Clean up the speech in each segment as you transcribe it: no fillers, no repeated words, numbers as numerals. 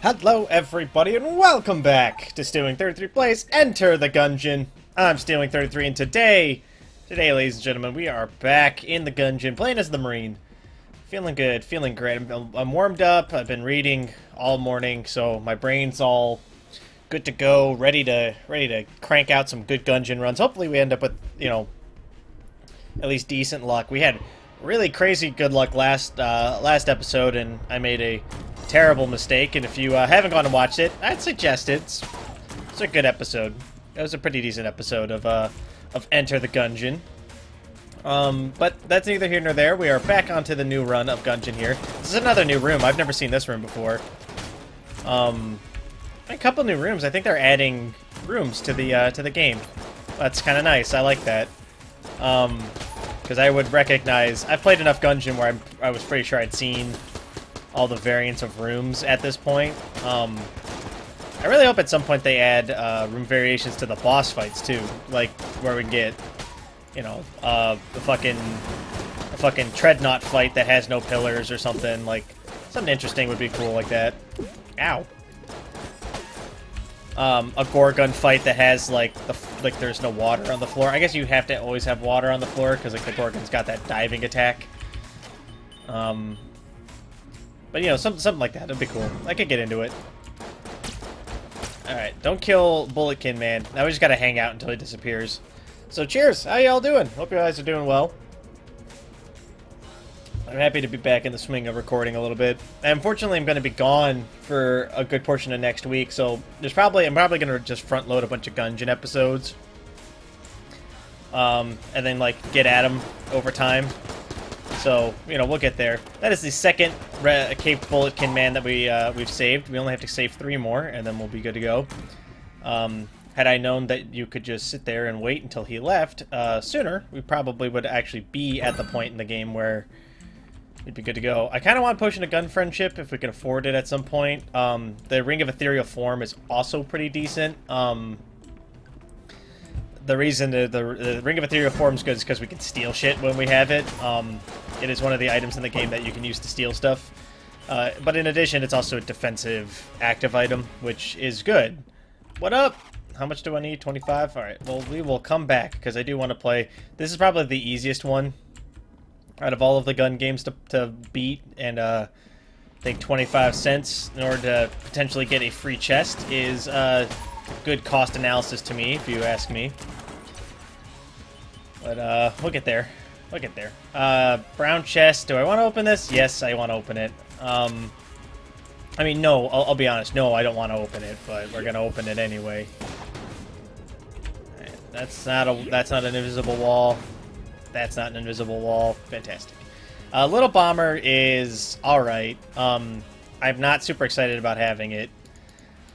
Hello everybody and welcome back to Stealwing 33 Plays Enter the Gungeon. I'm Stealwing 33 and today, ladies and gentlemen, we are back in the Gungeon playing as the Marine. Feeling good, feeling great. I'm warmed up, I've been reading all morning, so my brain's all good to go, ready to crank out some good Gungeon runs. Hopefully we end up with, you know, at least decent luck. We had really crazy good luck last episode and I made a terrible mistake, and if you haven't gone and watched it, I'd suggest it. It's a good episode. It was a pretty decent episode of Enter the Gungeon. But that's neither here nor there. We are back onto the new run of Gungeon here. This is another new room. I've never seen this room before. A couple new rooms. I think they're adding rooms to the game. That's kind of nice. I like that. Because I would recognize... I've played enough Gungeon where I was pretty sure I'd seen all the variants of rooms at this point. I really hope at some point they add room variations to the boss fights too, like where we can get, you know, a fucking Treadnought fight that has no pillars or something. Like something interesting would be cool like that. Ow. A Gorgon fight that has like there's no water on the floor. I guess you have to always have water on the floor because like the Gorgon's got that diving attack. But, you know, something like that. It'd be cool. I could get into it. Alright, don't kill Bulletkin, man. Now we just gotta hang out until he disappears. So, cheers! How y'all doing? Hope you guys are doing well. I'm happy to be back in the swing of recording a little bit. Unfortunately, I'm going to be gone for a good portion of next week, so I'm probably going to just front-load a bunch of Gungeon episodes. And then, like, get at them over time. So, you know, we'll get there. That is the second Cape Bulletkin man that we've saved. We only have to save 3 more, and then we'll be good to go. Had I known that you could just sit there and wait until he left sooner, we probably would actually be at the point in the game where we'd be good to go. I kind of want Potion of Gun Friendship if we can afford it at some point. The Ring of Ethereal Form is also pretty decent. The reason the Ring of Ethereal Form is good is because we can steal shit when we have it. It is one of the items in the game that you can use to steal stuff. But in addition, it's also a defensive active item, which is good. What up? How much do I need? 25? Alright, well, we will come back, because I do want to play... This is probably the easiest one out of all of the gun games to beat, and I think 25 cents in order to potentially get a free chest is good cost analysis to me, if you ask me. But we'll get there. We'll get there. Brown chest. Do I want to open this? Yes, I want to open it. I mean, no. I'll be honest. No, I don't want to open it, but we're gonna open it anyway. Right, that's not an invisible wall. That's not an invisible wall. Fantastic. Little Bomber is all right. I'm not super excited about having it.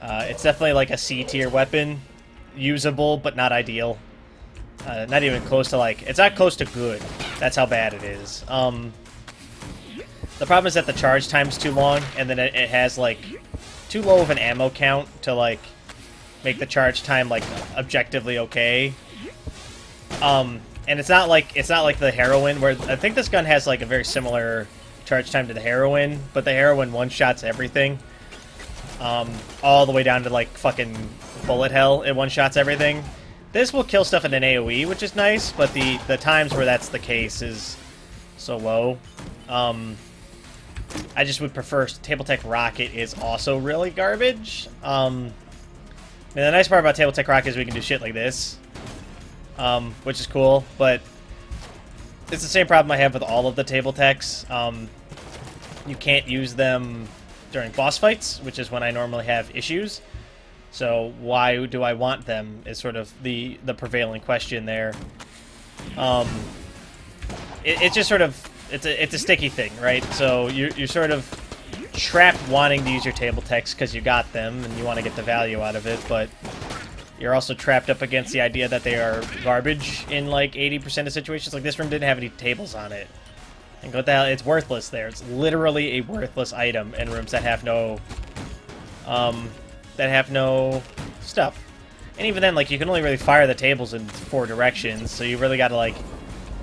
It's definitely like a C tier weapon, usable but not ideal. Not even close to like... It's not close to good. That's how bad it is. The problem is that the charge time's too long, and then it has, like, too low of an ammo count to, like, make the charge time, like, objectively okay. And it's not like the Heroin, where I think this gun has, like, a very similar charge time to the Heroin, but the Heroin one-shots everything. All the way down to, like, fucking bullet hell. It one-shots everything. This will kill stuff in an AoE, which is nice, but the times where that's the case is so low. I just would prefer Table Tech Rocket is also really garbage. And the nice part about Table Tech Rocket is we can do shit like this, which is cool, but it's the same problem I have with all of the Table Techs. You can't use them during boss fights, which is when I normally have issues. So why do I want them is sort of the prevailing question there. It's just sort of it's a sticky thing, right? So you're sort of trapped wanting to use your table techs because you got them and you want to get the value out of it, but you're also trapped up against the idea that they are garbage in like 80% of situations. Like this room didn't have any tables on it, and what the hell? It's worthless there. It's literally a worthless item in rooms that have no stuff. And even then, like, you can only really fire the tables in 4 directions, so you really got to, like,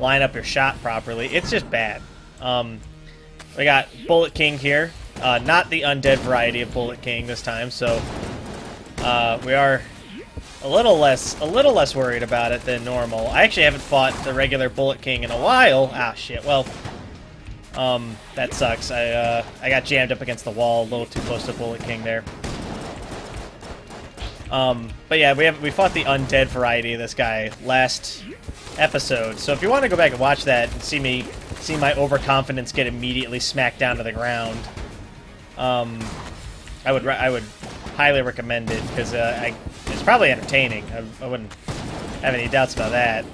line up your shot properly. It's just bad. We got Bullet King here. Not the undead variety of Bullet King this time, so we are a little less worried about it than normal. I actually haven't fought the regular Bullet King in a while. Ah, shit. Well, that sucks. I got jammed up against the wall, a little too close to Bullet King there. But yeah, we fought the undead variety of this guy last episode. So if you want to go back and watch that and see my overconfidence get immediately smacked down to the ground, I would highly recommend it because it's probably entertaining. I wouldn't have any doubts about that.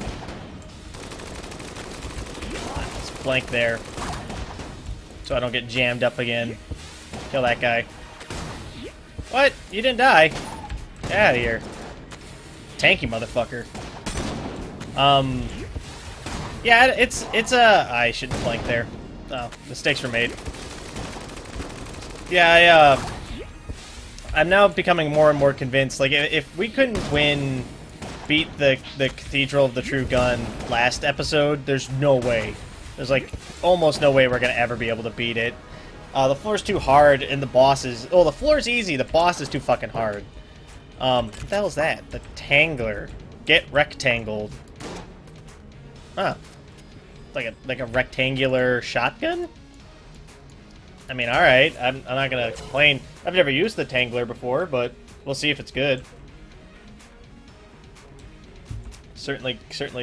Let's flank there, so I don't get jammed up again. Kill that guy. What? You didn't die? Get out of here. Tanky motherfucker. Yeah, it's I shouldn't flank there. Oh, mistakes were made. Yeah, I'm now becoming more and more convinced, like, if we couldn't beat the Cathedral of the True Gun last episode, there's no way. There's, like, almost no way we're gonna ever be able to beat it. The floor's too hard, and the boss is... Oh, the floor's easy, the boss is too fucking hard. What the hell is that? The Tangler. Get rectangled. Huh. Like a rectangular shotgun? I mean, alright. I'm not gonna complain. I've never used the Tangler before, but we'll see if it's good. Certainly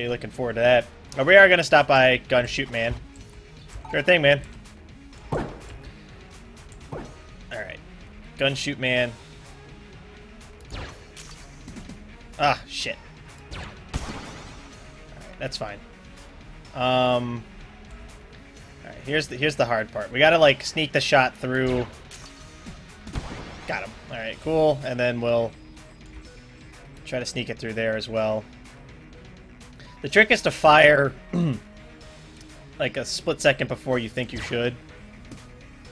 looking forward to that. We are gonna stop by Gun Shoot Man. Sure thing, man. Alright. Gun Shoot Man. Ah, shit. Alright, that's fine. Alright, here's the hard part. We gotta, like, sneak the shot through. Got him. Alright, cool. And then we'll try to sneak it through there as well. The trick is to fire like a split second before you think you should.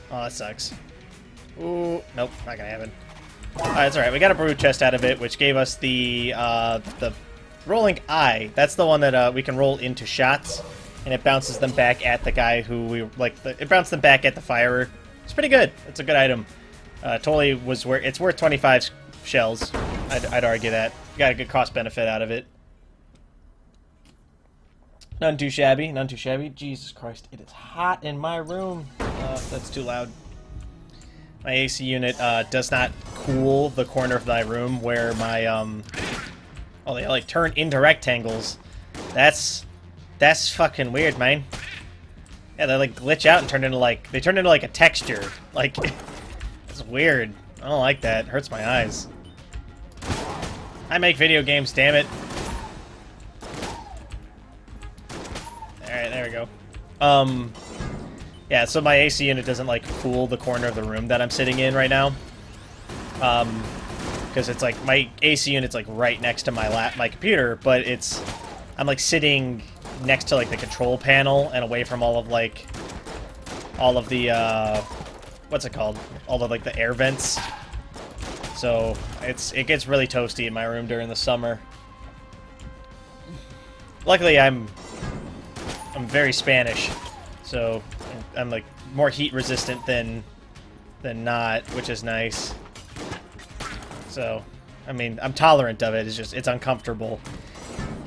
Oh, that sucks. Ooh, nope, not gonna happen. Alright, that's alright. We got a brew chest out of it, which gave us the rolling eye. That's the one that we can roll into shots, and it bounces them back at the guy who we like. It bounces them back at the firer. It's pretty good. It's a good item. Totally was worth. It's worth 25 shells. I'd argue that. Got a good cost benefit out of it. None too shabby. None too shabby. Jesus Christ, it is hot in my room. That's too loud. My AC unit does not cool the corner of my room where my oh, they like turn into rectangles. That's fucking weird, man. Yeah, they like glitch out and turn into like a texture. Like it's weird. I don't like that. It hurts my eyes. I make video games, damn it. Alright, there we go. Yeah, so my AC unit doesn't, like, cool the corner of the room that I'm sitting in right now. Because it's, like, my AC unit's, like, right next to my computer, but I'm, like, sitting next to, like, the control panel and away from all of the, what's it called? All of, like, the air vents. So, it gets really toasty in my room during the summer. Luckily, I'm very Spanish, so I'm like more heat resistant than not, which is nice. So, I mean, I'm tolerant of it. It's just it's uncomfortable.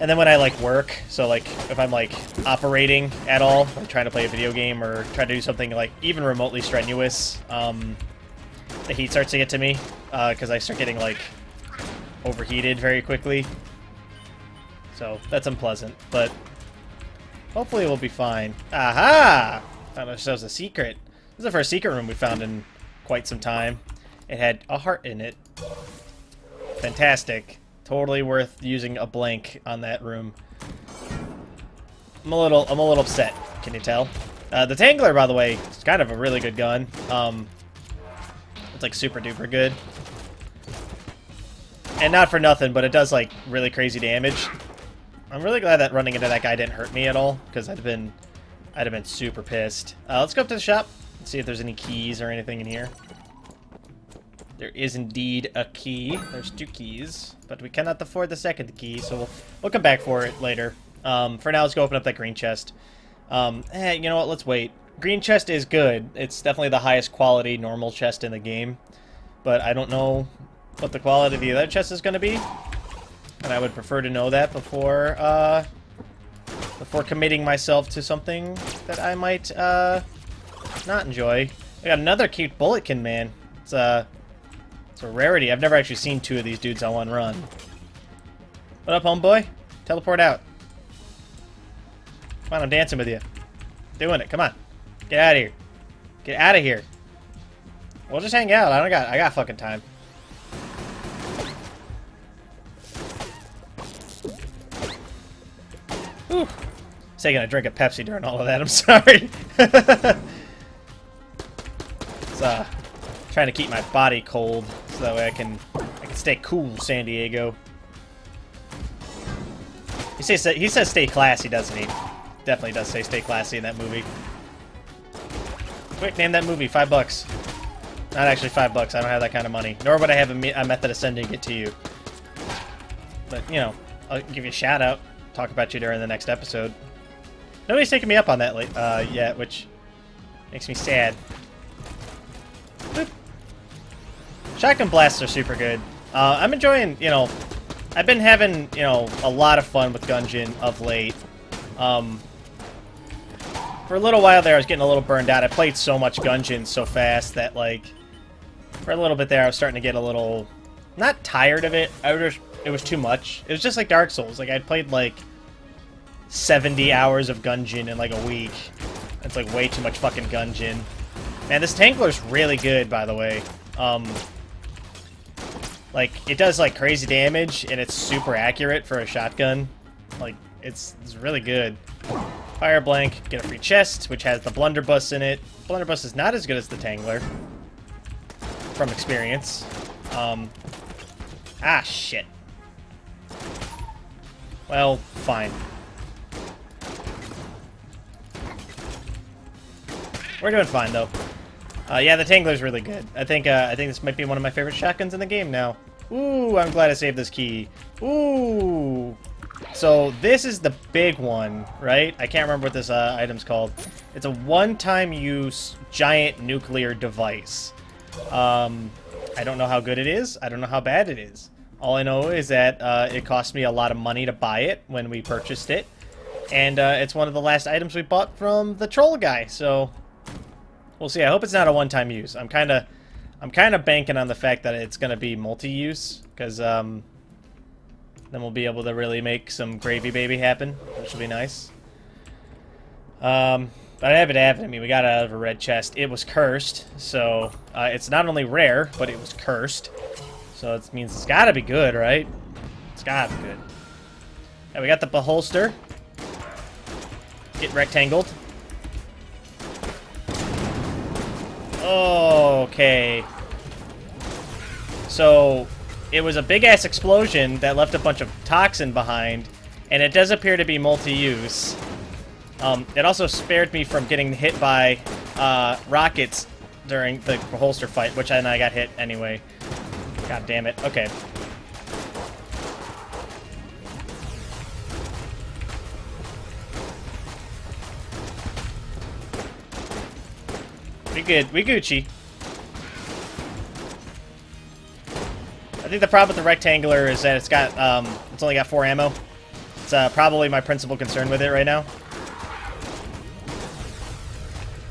And then when I like work, so like if I'm like operating at all, like trying to play a video game or try to do something like even remotely strenuous, the heat starts to get to me because I start getting like overheated very quickly. So that's unpleasant, but hopefully we'll be fine. Aha! Found ourselves a secret. This is the first secret room we found in quite some time. It had a heart in it. Fantastic. Totally worth using a blank on that room. I'm a little upset. Can you tell? The Tangler, by the way, is kind of a really good gun. It's like super duper good. And not for nothing, but it does like really crazy damage. I'm really glad that running into that guy didn't hurt me at all, because I'd have been super pissed. Let's go up to the shop and see if there's any keys or anything in here. There is indeed a key. There's 2 keys, but we cannot afford the second key, so we'll come back for it later. For now, let's go open up that green chest. You know what? Let's wait. green chest is good. It's definitely the highest quality normal chest in the game. But I don't know what the quality of the other chest is going to be. And I would prefer to know that before committing myself to something that I might not enjoy. I got another cute bulletkin, man. It's a rarity. I've never actually seen two of these dudes on one run. What up, homeboy? Teleport out. Come on, I'm dancing with you. Doing it. Come on. Get out of here. Get out of here. We'll just hang out. I got fucking time. Whew. Taking a drink of Pepsi during all of that. I'm sorry. It's trying to keep my body cold so that way I can stay cool, San Diego. He says stay classy, doesn't he? Definitely does say stay classy in that movie. Quick, name that movie. $5. Not actually $5. I don't have that kind of money. Nor would I have a method of sending it to you. But, you know, I'll give you a shout out. Talk about you during the next episode. Nobody's taken me up on that yet, which makes me sad. Boop. Shotgun blasts are super good. I'm enjoying, you know, I've been having, you know, a lot of fun with Gungeon of late. For a little while there, I was getting a little burned out. I played so much Gungeon so fast that, like, for a little bit there, I was starting to get a little, not tired of it. It was too much. It was just like Dark Souls. Like, I'd played, like, 70 hours of Gungeon in, like, a week. It's, like, way too much fucking Gungeon. Man, this Tangler's really good, by the way. Like, it does, like, crazy damage, and it's super accurate for a shotgun. Like, it's really good. Fire Blank, get a free chest, which has the Blunderbuss in it. Blunderbuss is not as good as the Tangler, from experience. Ah, shit. Well, fine. We're doing fine, though. Yeah, the Tangler's really good. I think this might be one of my favorite shotguns in the game now. Ooh, I'm glad I saved this key. Ooh. So this is the big one, right? I can't remember what this item's called. It's a one-time use giant nuclear device. I don't know how good it is. I don't know how bad it is. All I know is that it cost me a lot of money to buy it when we purchased it. And it's one of the last items we bought from the troll guy, so we'll see. I hope it's not a one-time use. I'm kind of banking on the fact that it's going to be multi-use, because then we'll be able to really make some gravy baby happen, which will be nice. But I have it happened to me. We got out of a red chest. It was cursed, so it's not only rare, but it was cursed. So it means it's got to be good, right? It's got to be good. And we got the beholster. Get rectangled. Okay. So it was a big-ass explosion that left a bunch of toxin behind, and it does appear to be multi-use. It also spared me from getting hit by rockets during the holster fight, which I got hit anyway. God damn it. Okay. We good. We Gucci. I think the problem with the rectangular is that it's only got 4 ammo. It's probably my principal concern with it right now.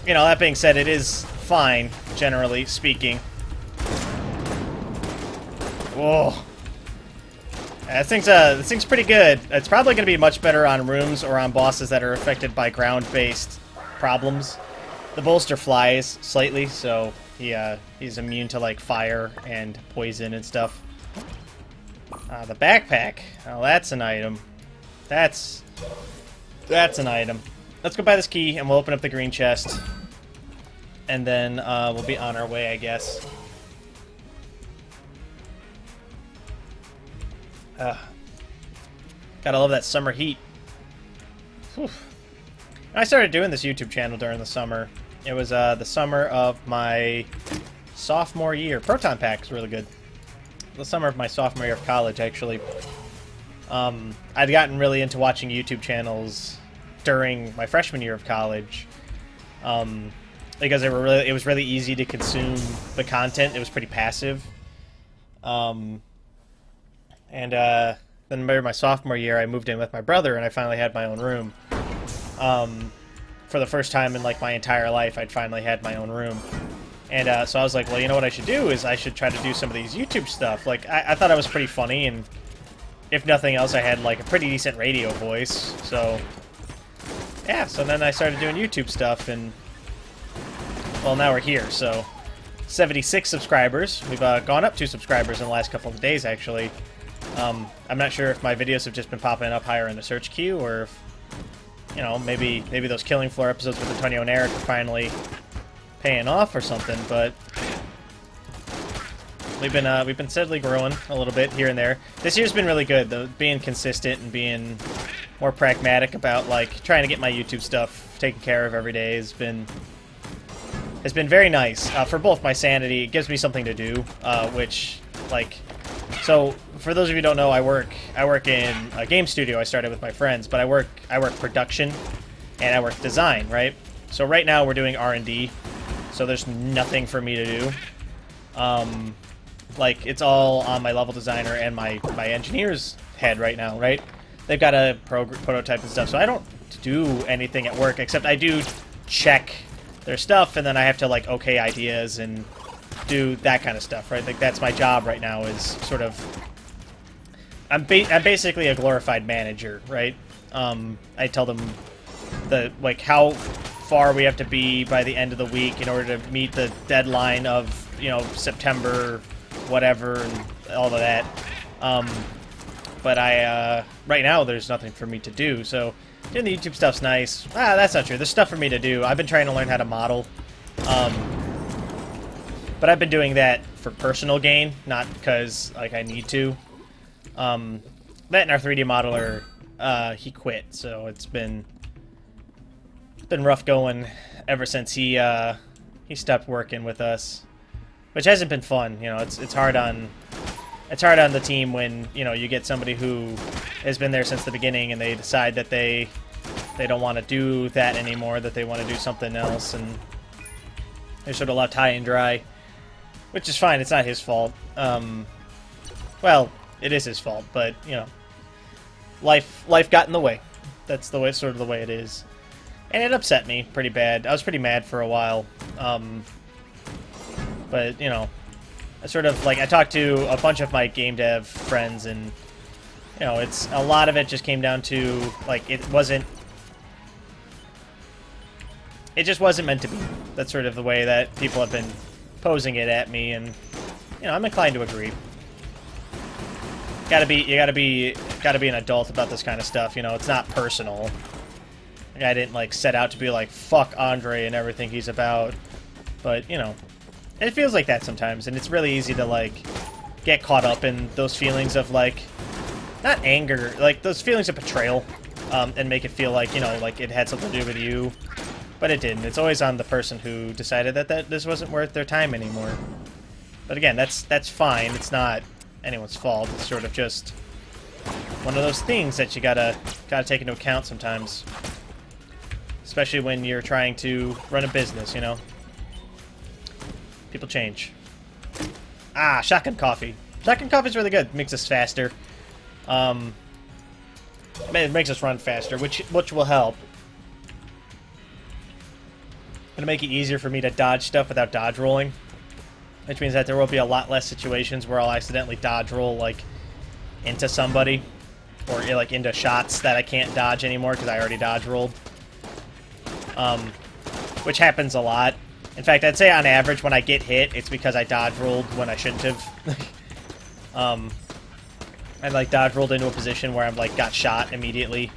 You know, that being said, it is fine, generally speaking. Whoa. Yeah, this thing's pretty good. It's probably going to be much better on rooms or on bosses that are affected by ground-based problems. The bolster flies slightly, so he's immune to, like, fire and poison and stuff. The backpack. Oh, that's an item. That's an item. Let's go buy this key, and we'll open up the green chest. And then we'll be on our way, I guess. Gotta love that summer heat. Whew. I started doing this YouTube channel during the summer. It was the summer of my sophomore year. Proton Pack is really good. The summer of my sophomore year of college, actually. I'd gotten really into watching YouTube channels during my freshman year of college. because it was really easy to consume the content. It was pretty passive. And then remember my sophomore year, I moved in with my brother, and I finally had my own room. For the first time in, like, my entire life, I'd finally had my own room. And so I was like, well, you know what I should do is I should try to do some of these YouTube stuff. Like, I thought I was pretty funny, and if nothing else, I had, like, a pretty decent radio voice. So, yeah, so then I started doing YouTube stuff, and, well, now we're here. So, 76 subscribers. We've gone up 2 subscribers in the last couple of days, actually. I'm not sure if my videos have just been popping up higher in the search queue, or if, you know, maybe those Killing Floor episodes with Antonio and Eric are finally paying off or something, but we've been steadily growing a little bit here and there. This year's been really good, though, being consistent and being more pragmatic about, like, trying to get my YouTube stuff taken care of every day has been very nice for both my sanity. It gives me something to do, which, like, so for those of you who don't know, I work in a game studio I started with my friends, but I work production and I work design, right? So right now we're doing R&D, so there's nothing for me to do. Like, it's all on my level designer and my engineer's head right now, right? They've got a prototype and stuff, so I don't do anything at work, except I do check their stuff, and then I have to, like, okay ideas and do that kind of stuff, right? Like, that's my job right now, is sort of... I'm basically a glorified manager, right? I tell them like, how far we have to be by the end of the week in order to meet the deadline of, you know, September, whatever, and all of that. But right now, there's nothing for me to do, so doing the YouTube stuff's nice. Ah, that's not true. There's stuff for me to do. I've been trying to learn how to model. But I've been doing that for personal gain, not because, like, I need to. Matt and our 3D modeler, he quit, so it's been rough going ever since he stopped working with us, which hasn't been fun. You know, it's hard on the team when, you know, you get somebody who has been there since the beginning and they decide that they don't want to do that anymore, that they want to do something else, and they're sort of left high and dry, which is fine. It's not his fault. Well, it is his fault, but, you know, life got in the way. That's sort of the way it is. And it upset me pretty bad. I was pretty mad for a while. But, you know, I talked to a bunch of my game dev friends, and, you know, a lot of it just came down to, like, it just wasn't meant to be. That's sort of the way that people have been posing it at me, and, you know, I'm inclined to agree. You gotta be an adult about this kind of stuff, you know. It's not personal. Like, I didn't, like, set out to be like, fuck Andre and everything he's about, but, you know, it feels like that sometimes, and it's really easy to, like, get caught up in those feelings of, like, not anger, like, those feelings of betrayal, and make it feel like, you know, like it had something to do with you, but it didn't. It's always on the person who decided that this wasn't worth their time anymore. But again, that's fine. It's not anyone's fault. It's sort of just one of those things that you gotta take into account sometimes, especially when you're trying to run a business, you know. People change. Ah, shotgun coffee. Shotgun coffee's really good. It makes us faster. It makes us run faster, which will help. It'll make it easier for me to dodge stuff without dodge rolling, which means that there will be a lot less situations where I'll accidentally dodge roll, like, into somebody, or, like, into shots that I can't dodge anymore because I already dodge rolled. Which happens a lot. In fact, I'd say on average when I get hit, it's because I dodge rolled when I shouldn't have. I, like, dodge rolled into a position where I'm, like, got shot immediately.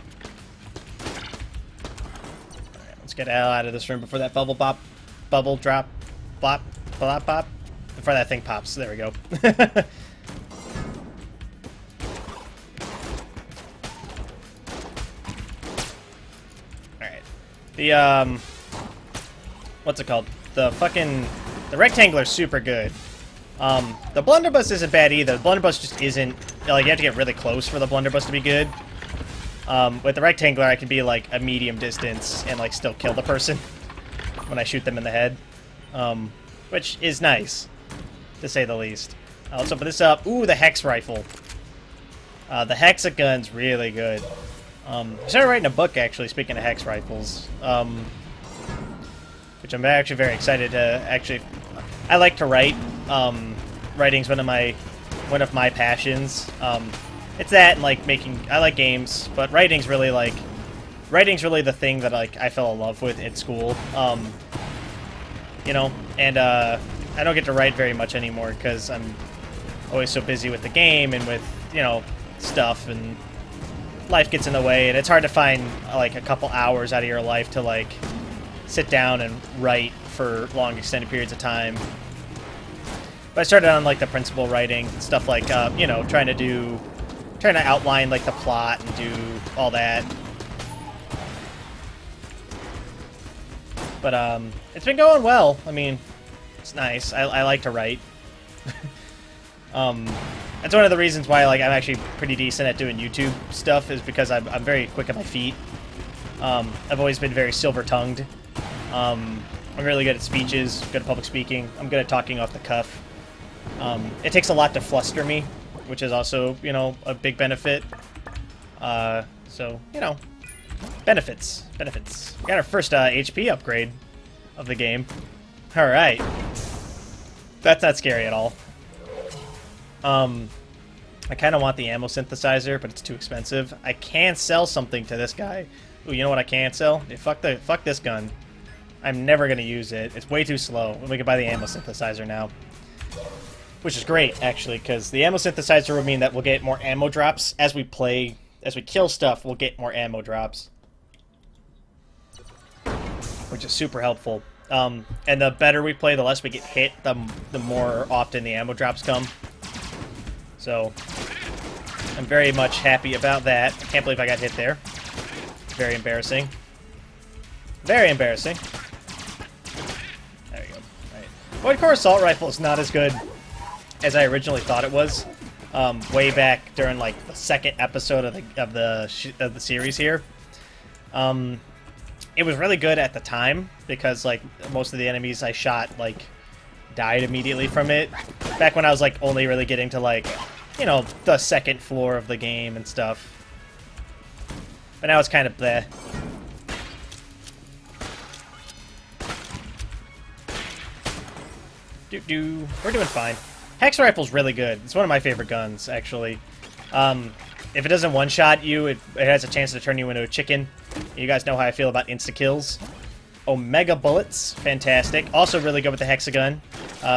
Alright, let's get the hell out of this room before that bubble drop, blop, blop, pop. Before that thing pops. There we go. Alright. The, what's it called? The rectangular's super good. The blunderbuss isn't bad either. The blunderbuss just isn't, like, you have to get really close for the blunderbuss to be good. With the rectangular, I can be, like, a medium distance and, like, still kill the person. when I shoot them in the head, which is nice, to say the least. Let's open this up. Ooh, the Hex Rifle. The hexagon's really good. I started writing a book, actually, speaking of Hex Rifles, which I'm actually very excited to actually... I like to write. Writing's one of my passions. It's that and, like, making... I like games, but writing's really, the thing that, like, I fell in love with at school. You know, and, I don't get to write very much anymore, because I'm always so busy with the game and with, you know, stuff, and life gets in the way, and it's hard to find, like, a couple hours out of your life to, like, sit down and write for long extended periods of time. But I started on, like, the principal writing, stuff like, you know, trying to outline, like, the plot and do all that. But, it's been going well. I mean, it's nice. I like to write. That's one of the reasons why, like, I'm actually pretty decent at doing YouTube stuff, is because I'm very quick on my feet. I've always been very silver-tongued. I'm really good at speeches, good at public speaking. I'm good at talking off the cuff. It takes a lot to fluster me, which is also, you know, a big benefit. So, you know, benefits. We got our first HP upgrade of the game. Alright. That's not scary at all. I kind of want the ammo synthesizer, but it's too expensive. I can sell something to this guy. Ooh, you know what I can't sell? Yeah, fuck this gun. I'm never gonna use it. It's way too slow. We can buy the ammo synthesizer now. Which is great, actually, because the ammo synthesizer would mean that we'll get more ammo drops. As we play, as we kill stuff, we'll get more ammo drops. Which is super helpful. And the better we play, the less we get hit, the more often the ammo drops come. So, I'm very much happy about that. I can't believe I got hit there. Very embarrassing. Very embarrassing. There you go. Right. Void Core Assault Rifle is not as good as I originally thought it was. Way back during, like, the second episode of the series here. It was really good at the time because, like, most of the enemies I shot, like, died immediately from it. Back when I was, like, only really getting to, like, you know, the second floor of the game and stuff. But now it's kind of bleh. We're doing fine. Hex Rifle's really good. It's one of my favorite guns, actually. If it doesn't one-shot you, it has a chance to turn you into a chicken. You guys know how I feel about insta-kills. Omega bullets, fantastic. Also really good with the hexagon,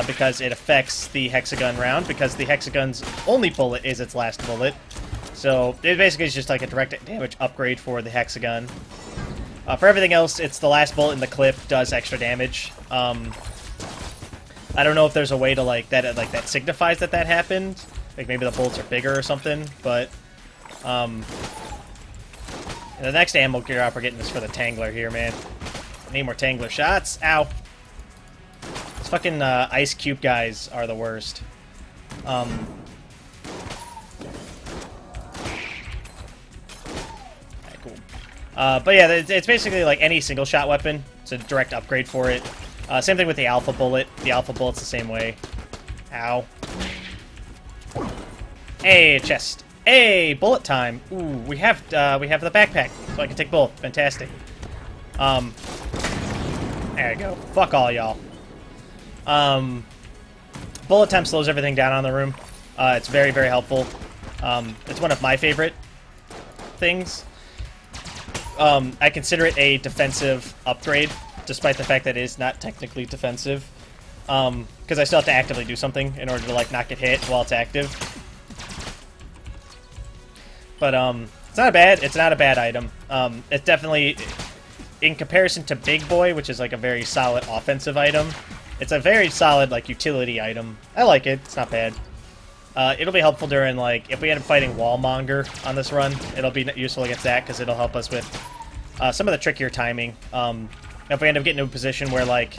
because it affects the hexagon round, because the hexagon's only bullet is its last bullet. So it basically is just like a direct damage upgrade for the hexagon. For everything else, it's the last bullet in the clip does extra damage. I don't know if there's a way to like that signifies that happened. Like maybe the bullets are bigger or something, but the next ammo gear up we're getting is for the Tangler here, man. I need more Tangler shots. Ow. These fucking ice cube guys are the worst. Alright, cool. But yeah, it's basically like any single shot weapon. It's a direct upgrade for it. Same thing with the Alpha Bullet. The Alpha Bullet's the same way. Ow. Hey, chest. Hey, bullet time. Ooh, we have the backpack, so I can take both. Fantastic. There you go. Fuck all y'all. Bullet time slows everything down on the room. It's very, very helpful. It's one of my favorite things. I consider it a defensive upgrade, despite the fact that it is not technically defensive. Because I still have to actively do something in order to, like, not get hit while it's active. But, it's not a bad item. It's definitely, in comparison to Big Boy, which is, like, a very solid offensive item, it's a very solid, like, utility item. I like it. It's not bad. It'll be helpful during, like, if we end up fighting Wallmonger on this run, it'll be useful against that, because it'll help us with some of the trickier timing. If we end up getting into a position where, like,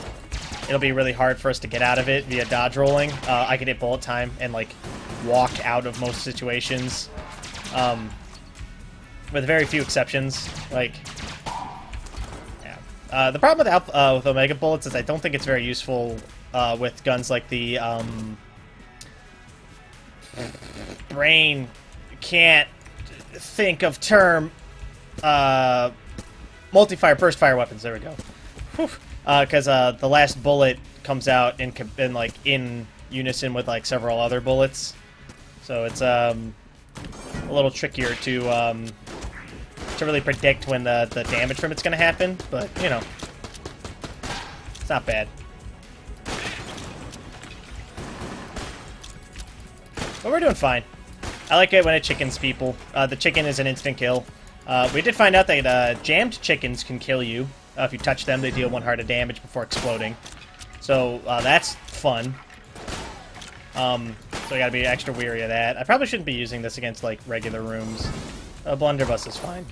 it'll be really hard for us to get out of it via dodge rolling, I can hit bullet time and, like, walk out of most situations. With very few exceptions. Like, yeah. The problem with Omega Bullets is I don't think it's very useful with guns like the brain can't think of term multi-fire burst fire weapons. There we go. Because the last bullet comes out in unison with like several other bullets, so it's a little trickier to really predict when the damage from it's going to happen. But you know, it's not bad. But we're doing fine. I like it when it chickens people. The chicken is an instant kill. We did find out that jammed chickens can kill you. If you touch them, they deal 1 heart of damage before exploding. So that's fun. So I gotta be extra weary of that. I probably shouldn't be using this against like regular rooms. Blunderbuss is fine.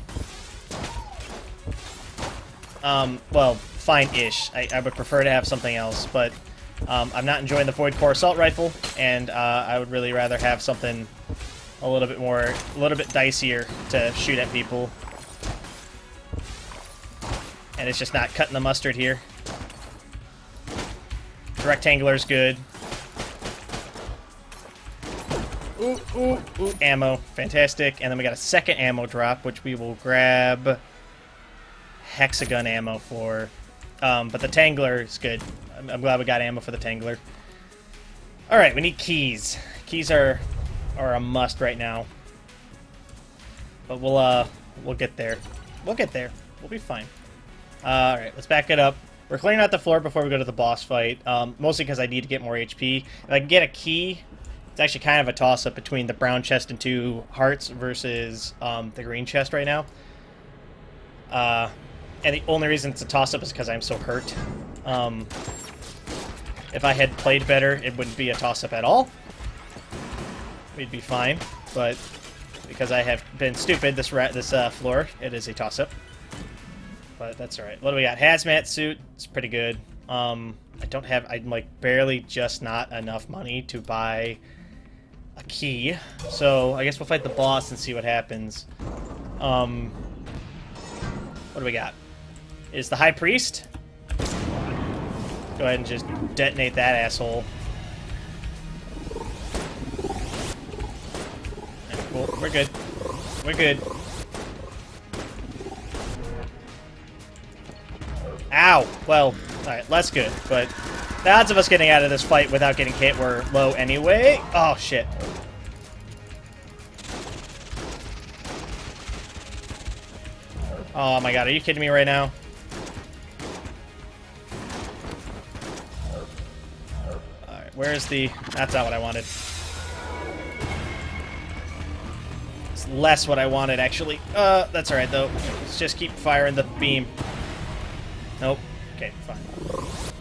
Well, fine-ish. I would prefer to have something else, but I'm not enjoying the Void Core Assault Rifle, and I would really rather have something a little bit dicier to shoot at people. And it's just not cutting the mustard here. The rectangular's good. Ooh, ooh, ooh, ammo. Fantastic. And then we got a second ammo drop, which we will grab hexagon ammo for. But the Tangler is good. I'm glad we got ammo for the Tangler. Alright, we need keys. Keys are a must right now. But we'll get there. We'll get there. We'll be fine. Alright, let's back it up. We're clearing out the floor before we go to the boss fight, mostly because I need to get more HP. If I can get a key, it's actually kind of a toss-up between the brown chest and 2 hearts versus the green chest right now. And the only reason it's a toss-up is because I'm so hurt. If I had played better, it wouldn't be a toss-up at all. We'd be fine, but because I have been stupid this floor, it is a toss-up. But that's alright. What do we got? Hazmat suit. It's pretty good. I'm like barely just not enough money to buy a key. So I guess we'll fight the boss and see what happens. What do we got? Is the High Priest? Go ahead and just detonate that asshole. Cool. We're good. We're good. Ow! Well, alright, less good, but the odds of us getting out of this fight without getting hit were low anyway. Oh, shit. Oh my god, are you kidding me right now? Alright, where's the... That's not what I wanted. It's less what I wanted, actually. That's alright, though. Let's just keep firing the beam. Nope. Okay, fine.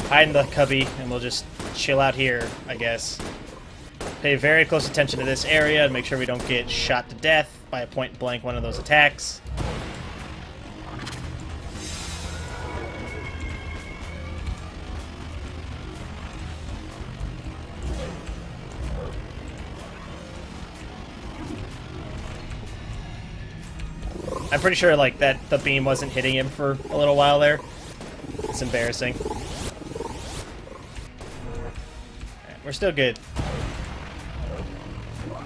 Hide in the cubby, and we'll just chill out here, I guess. Pay very close attention to this area and make sure we don't get shot to death by a point-blank one of those attacks. I'm pretty sure, like, that the beam wasn't hitting him for a little while there. It's embarrassing. Right, we're still good.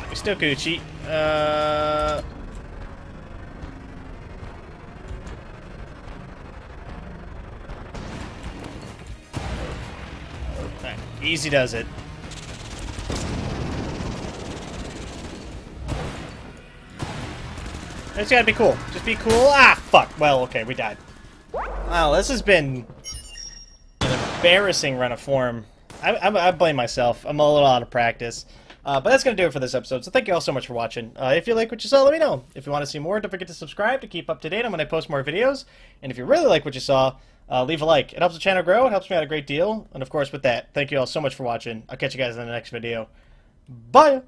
We're still Gucci. Alright, easy does it. It's gotta be cool. Just be cool. Ah, fuck. Well, okay, we died. Wow, this has been an embarrassing run of form. I blame myself. I'm a little out of practice. But that's going to do it for this episode, so thank you all so much for watching. If you like what you saw, let me know. If you want to see more, don't forget to subscribe to keep up to date on when I post more videos. And if you really like what you saw, leave a like. It helps the channel grow, it helps me out a great deal. And of course, with that, thank you all so much for watching. I'll catch you guys in the next video. Bye!